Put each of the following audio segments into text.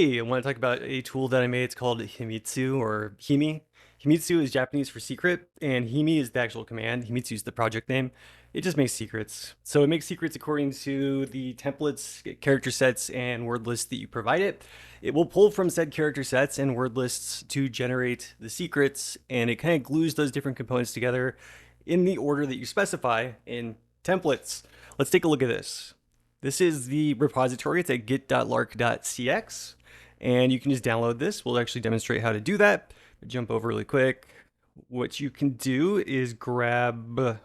Hey, I want to talk about a tool that I made. It's called Himitsu or Himi. Himitsu is Japanese for secret, and Himi is the actual command. Himitsu is the project name. It just makes secrets. So it makes secrets according to the templates, character sets, and word lists that you provide it. It will pull from said character sets and word lists to generate the secrets, and it kind of glues those different components together in the order that you specify in templates. Let's take a look at this. This is the repository. It's at git.lark.cx, and you can just download this. We'll actually demonstrate how to do that. Jump over really quick. What you can do is grab,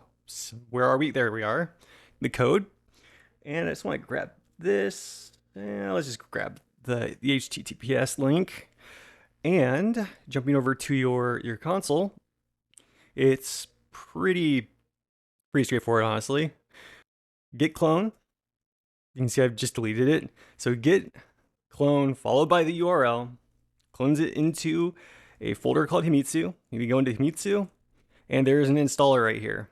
where are we? There we are, the code. And I just want to grab this. Let's just grab the HTTPS link. And jumping over to your console, it's pretty straightforward, honestly. Git clone. You can see I've just deleted it. So git clone followed by the URL, clones it into a folder called Himitsu. You can go into Himitsu, and there's an installer right here.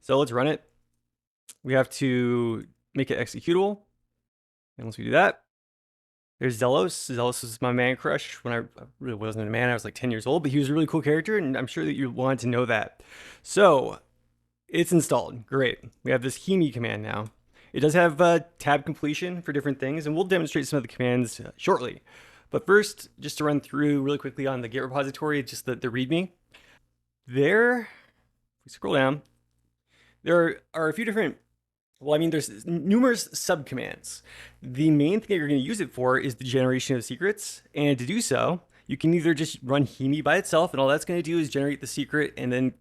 So let's run it. We have to make it executable. And once we do that, there's Zelos. Zelos is my man crush. When I really wasn't a man, I was like 10 years old, but he was a really cool character, and I'm sure that you wanted to know that. So it's installed. Great. We have this Himi command now. It does have tab completion for different things, and we'll demonstrate some of the commands shortly. But first, just to run through really quickly on the Git repository, just the README. There, if we scroll down, there are a few different, there's numerous subcommands. The main thing you're going to use it for is the generation of secrets, and to do so, you can either just run Himi by itself, and all that's going to do is generate the secret and then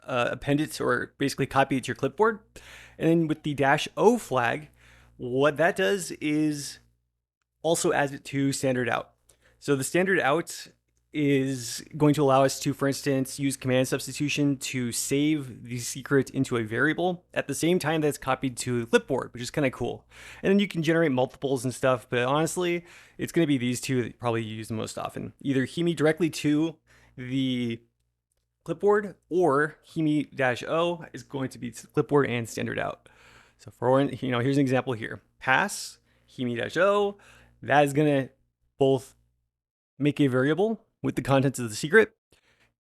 append it or basically copy it to your clipboard. And then with the -O flag, what that does is also adds it to standard out. So the standard out is going to allow us to, for instance, use command substitution to save the secret into a variable at the same time that it's copied to the clipboard, which is kind of cool. And then you can generate multiples and stuff, but honestly, it's going to be these two that you probably use the most often. Either Himi directly to the clipboard, or Himi-O is going to be clipboard and standard out. So for, here's an example here. Pass, Himi-O, that is going to both make a variable with the contents of the secret,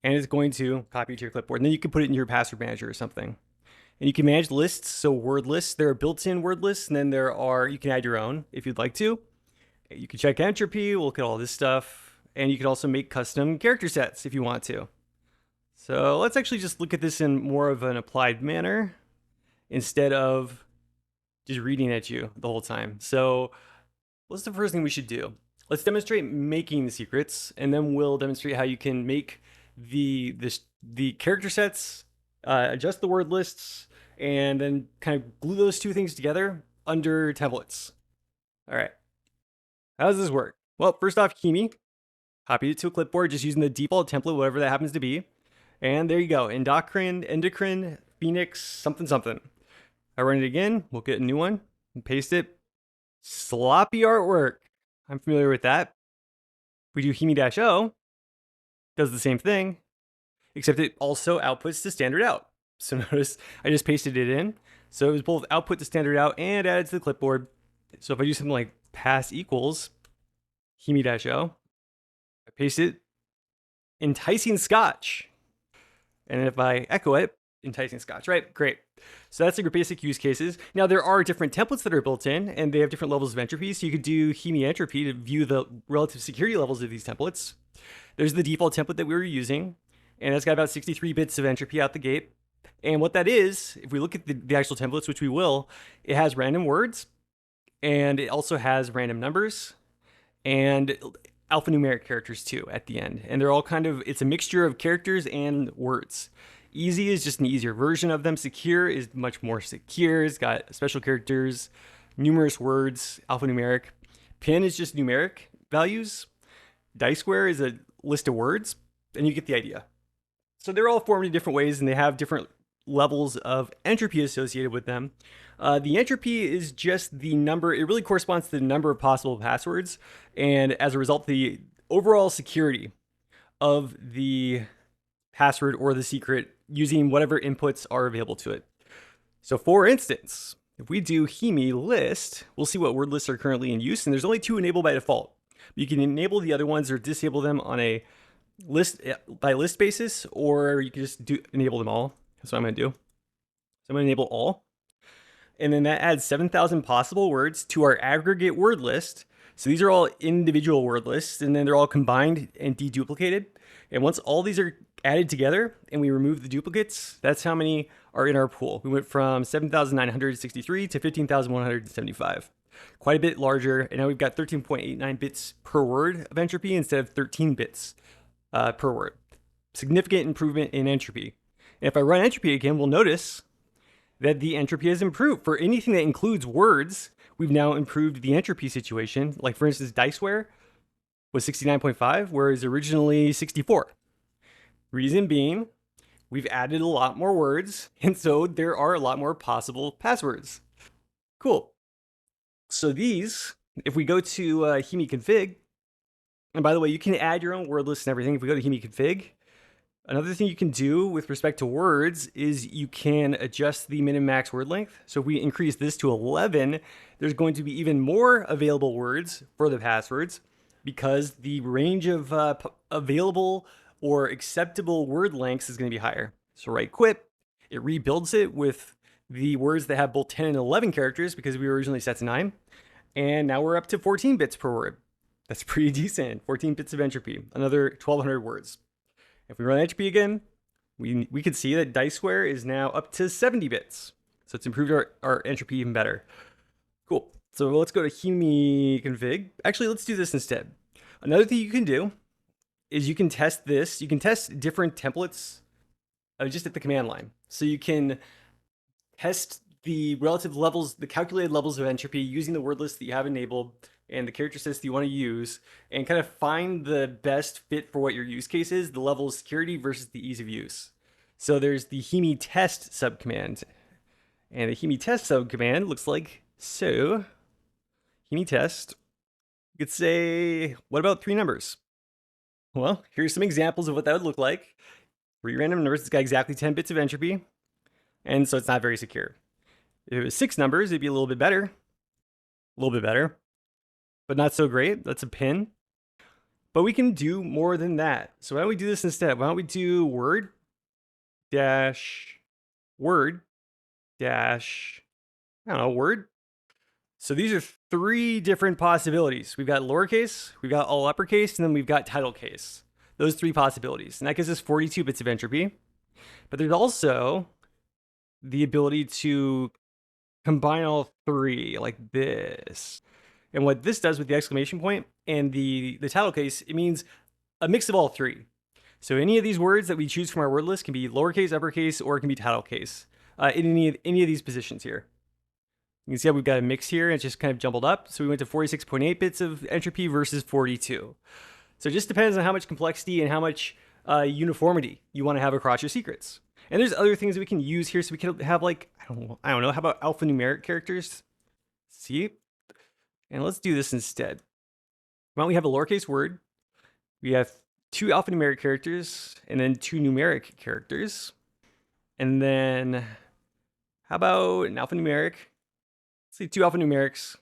and it's going to copy to your clipboard. And then you can put it in your password manager or something. And you can manage lists, so word lists. There are built-in word lists, and then you can add your own if you'd like to. You can check entropy, we'll look at all this stuff, and you can also make custom character sets if you want to. So let's actually just look at this in more of an applied manner instead of just reading at you the whole time. So what's the first thing we should do? Let's demonstrate making the secrets, and then we'll demonstrate how you can make the character sets, adjust the word lists, and then kind of glue those two things together under templates. All right. How does this work? Well, first off, Himi, copied it to a clipboard just using the default template, whatever that happens to be. And there you go, endocrine, Phoenix, something, something. I run it again, we'll get a new one, and paste it. Sloppy artwork. I'm familiar with that. We do Himi-O, does the same thing, except it also outputs to standard out. So notice I just pasted it in. So it was both output to standard out and added to the clipboard. So if I do something like pass equals Himi-O, I paste it, enticing scotch. And if I echo it, enticing scotch, right? Great. So that's your basic use cases. Now there are different templates that are built in, and they have different levels of entropy. So you could do Himi entropy to view the relative security levels of these templates. There's the default template that we were using, and it's got about 63 bits of entropy out the gate. And what that is, if we look at the actual templates, which we will, it has random words, and it also has random numbers, and alphanumeric characters too at the end. And they're all it's a mixture of characters and words. Easy is just an easier version of them. Secure is much more secure. It's got special characters, numerous words, alphanumeric. Pin is just numeric values. Diceware is a list of words, and you get the idea. So they're all formed in different ways, and they have different levels of entropy associated with them. The entropy is just the number, it really corresponds to the number of possible passwords, and as a result, the overall security of the password or the secret using whatever inputs are available to it. So for instance, if we do Himi list, we'll see what word lists are currently in use, and there's only 2 enabled by default. You can enable the other ones or disable them on a list by list basis, or you can just enable them all. That's what I'm going to do. So I'm going to enable all. And then that adds 7,000 possible words to our aggregate word list. So these are all individual word lists, and then they're all combined and deduplicated. And once all these are added together and we remove the duplicates, that's how many are in our pool. We went from 7,963 to 15,175. Quite a bit larger, and now we've got 13.89 bits per word of entropy instead of 13 bits per word. Significant improvement in entropy. And if I run entropy again, we'll notice that the entropy has improved. For anything that includes words, we've now improved the entropy situation. Like, for instance, diceware was 69.5, whereas originally 64. Reason being, we've added a lot more words, and so there are a lot more possible passwords. Cool. So these, if we go to Himi config, and by the way, you can add your own word list and everything. If we go to Himi config, another thing you can do with respect to words is you can adjust the min and max word length. So if we increase this to 11, there's going to be even more available words for the passwords because the range of available or acceptable word lengths is going to be higher. So right quit, it rebuilds it with the words that have both 10 and 11 characters because we were originally set to 9. And now we're up to 14 bits per word. That's pretty decent. 14 bits of entropy, another 1,200 words. If we run entropy again, we can see that diceware is now up to 70 bits. So it's improved our entropy even better. Cool. So let's go to Himi config. Actually, let's do this instead. Another thing you can do is you can test this. You can test different templates just at the command line. So you can test the relative levels, the calculated levels of entropy using the word list that you have enabled and the character sets that you want to use, and kind of find the best fit for what your use case is, the level of security versus the ease of use. So there's the Himi test subcommand, and the Himi test subcommand looks like so. Himi test, you could say, what about 3 numbers? Well, here's some examples of what that would look like. 3 random numbers, it's got exactly 10 bits of entropy, and so it's not very secure. If it was 6 numbers, it'd be a little bit better, but not so great. That's a pin. But we can do more than that. So why don't we do this instead? Why don't we do word dash word dash, I don't know, word. So these are 3 different possibilities. We've got lowercase, we've got all uppercase, and then we've got title case. Those 3 possibilities. And that gives us 42 bits of entropy. But there's also the ability to combine all 3 like this. And what this does with the exclamation point and the title case, it means a mix of all 3. So any of these words that we choose from our word list can be lowercase, uppercase, or it can be title case in any of these positions here. You can see how we've got a mix here. It's just kind of jumbled up. So we went to 46.8 bits of entropy versus 42. So it just depends on how much complexity and how much uniformity you want to have across your secrets. And there's other things that we can use here. So we can have like, I don't know, how about alphanumeric characters? See? And let's do this instead. Why don't we have a lowercase word? We have 2 alphanumeric characters and then 2 numeric characters. And then how about an alphanumeric? Let's say 2 alphanumerics.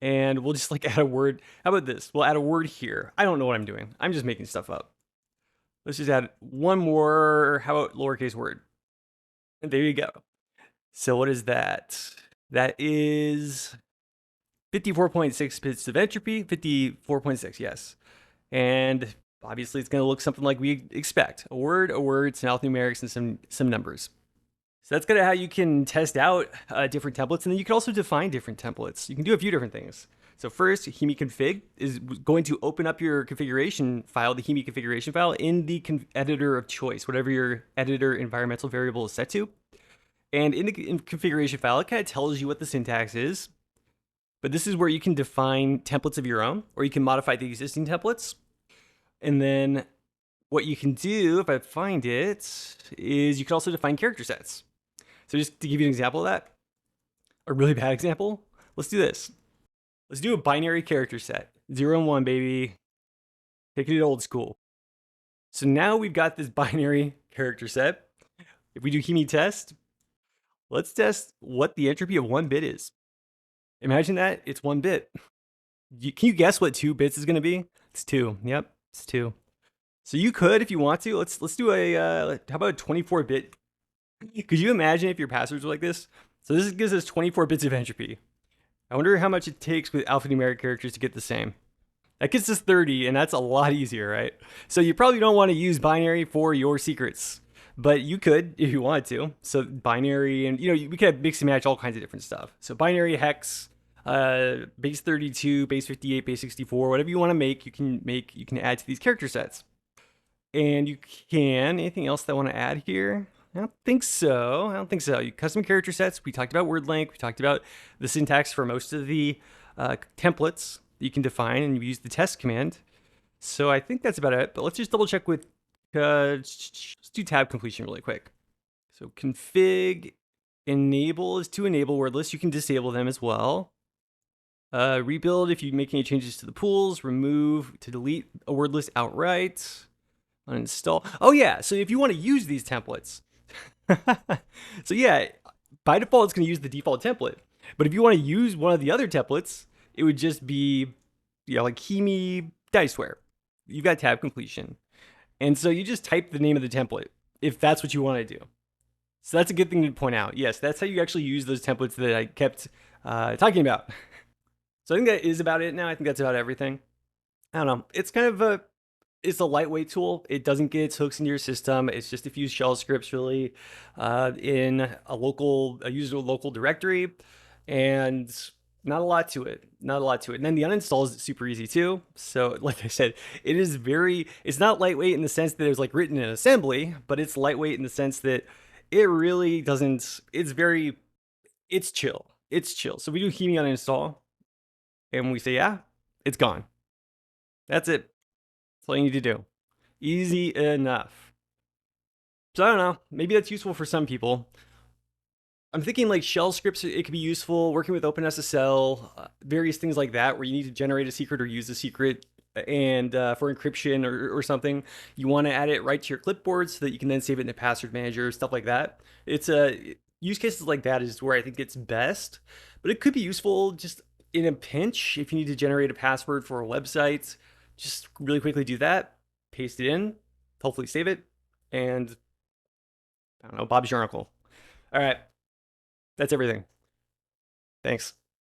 And we'll just like add a word. How about this? We'll add a word here. I don't know what I'm doing. I'm just making stuff up. Let's just add one more. How about lowercase word? And there you go. So what is that? That is 54.6 bits of entropy, 54.6, yes. And obviously it's going to look something like we expect. A word, some alphanumerics, and some numbers. So that's kind of how you can test out different templates. And then you can also define different templates. You can do a few different things. So first, Himi config is going to open up your configuration file, the Himi configuration file, in the editor of choice, whatever your editor environmental variable is set to. And in the configuration file, it kind of tells you what the syntax is. But this is where you can define templates of your own, or you can modify the existing templates. And then what you can do, if I find it, is you can also define character sets. So just to give you an example of that, a really bad example, let's do this. Let's do a binary character set. 0 and 1, baby. Taking it old school. So now we've got this binary character set. If we do Himi test, let's test what the entropy of 1 bit is. Imagine that it's 1 bit. Can you guess what 2 bits is going to be? It's 2. Yep, it's 2. So you could, if you want to, let's do a how about a 24-bit? Could you imagine if your passwords were like this? So this gives us 24 bits of entropy. I wonder how much it takes with alphanumeric characters to get the same. That gets us 30, and that's a lot easier, right? So you probably don't want to use binary for your secrets, but you could if you wanted to. So binary, and we could mix and match all kinds of different stuff. So binary, hex, base 32, base 58, base 64, whatever you want to make, you can add to these character sets. And you can, anything else that I want to add here? I don't think so. Custom character sets. We talked about word length. We talked about the syntax for most of the templates that you can define, and you use the test command. So I think that's about it. But let's just double check with, let's do tab completion really quick. So config enable is to enable word lists. You can disable them as well. Rebuild if you make any changes to the pools. Remove to delete a word list outright. Uninstall. Oh yeah, so if you want to use these templates, so yeah, by default it's going to use the default template. But if you want to use one of the other templates, it would just be, like Himi Diceware. You've got tab completion, and so you just type the name of the template if that's what you want to do. So that's a good thing to point out. Yes, that's how you actually use those templates that I kept talking about. So I think that is about it now. I think that's about everything. I don't know. It's kind of it's a lightweight tool. It doesn't get its hooks into your system. It's just a few shell scripts really in a user local directory, and not a lot to it. And then the uninstall is super easy too. So like I said, it's not lightweight in the sense that it was like written in assembly, but it's lightweight in the sense that it really doesn't, it's chill. It's chill. So we do Himi uninstall and we say, yeah, it's gone. That's it. That's all you need to do. Easy enough. So I don't know. Maybe that's useful for some people. I'm thinking like shell scripts, it could be useful, working with OpenSSL, various things like that, where you need to generate a secret or use a secret, and for encryption or something, you want to add it right to your clipboard so that you can then save it in a password manager, stuff like that. It's use cases like that is where I think it's best, but it could be useful just in a pinch if you need to generate a password for a website. Just really quickly do that, paste it in, hopefully save it, and I don't know, Bob's your uncle. All right. That's everything. Thanks.